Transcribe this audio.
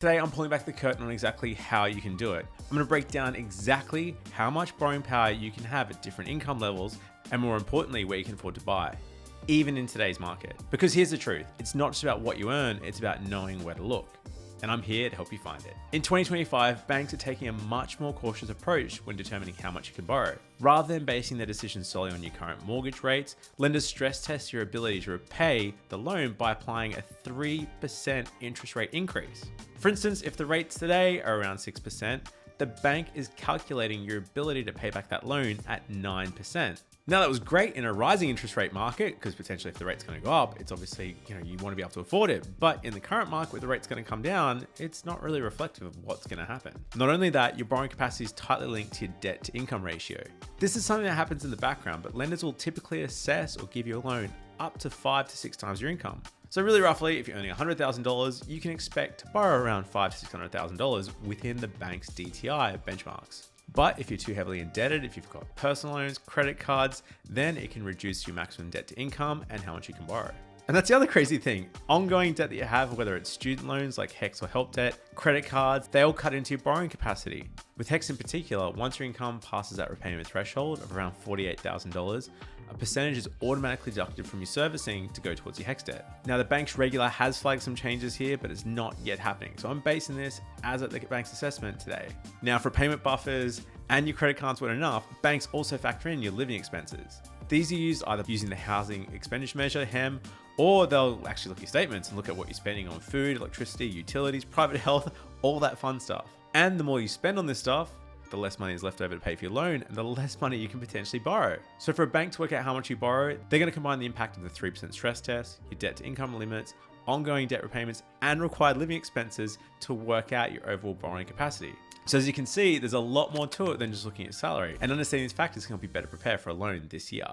Today, I'm pulling back the curtain on exactly how you can do it. I'm going to break down exactly how much borrowing power you can have at different income levels, and more importantly, where you can afford to buy, even in today's market. Because here's the truth, it's not just about what you earn, it's about knowing where to look. And I'm here to help you find it. In 2025, banks are taking a much more cautious approach when determining how much you can borrow. Rather than basing their decisions solely on your current mortgage rates, lenders stress test your ability to repay the loan by applying a 3% interest rate increase. For instance, if the rates today are around 6%, the bank is calculating your ability to pay back that loan at 9%. Now that was great in a rising interest rate market, because potentially if the rate's going to go up, it's obviously, you want to be able to afford it. But in the current market where the rate's going to come down, it's not really reflective of what's going to happen. Not only that, your borrowing capacity is tightly linked to your debt to income ratio. This is something that happens in the background, but lenders will typically assess or give you a loan up to 5 to 6 times your income. So really roughly, if you're earning $100,000, you can expect to borrow around $500,000 to $600,000 within the bank's DTI benchmarks. But if you're too heavily indebted, if you've got personal loans, credit cards, then it can reduce your maximum debt to income and how much you can borrow. And that's the other crazy thing. Ongoing debt that you have, whether it's student loans like HEX or help debt, credit cards, they all cut into your borrowing capacity. With HEX in particular, once your income passes that repayment threshold of around $48,000, a percentage is automatically deducted from your servicing to go towards your HEX debt. Now the bank's regular has flagged some changes here, but it's not yet happening. So I'm basing this as at the bank's assessment today. Now for payment buffers and your credit cards weren't enough, banks also factor in your living expenses. These are used either using the housing expenditure measure, HEM, or they'll actually look at your statements and look at what you're spending on food, electricity, utilities, private health, all that fun stuff. And the more you spend on this stuff, the less money is left over to pay for your loan and the less money you can potentially borrow. So for a bank to work out how much you borrow, they're going to combine the impact of the 3% stress test, your debt to income limits, ongoing debt repayments, and required living expenses to work out your overall borrowing capacity. So as you can see, there's a lot more to it than just looking at salary, and understanding these factors can help you better prepare for a loan this year.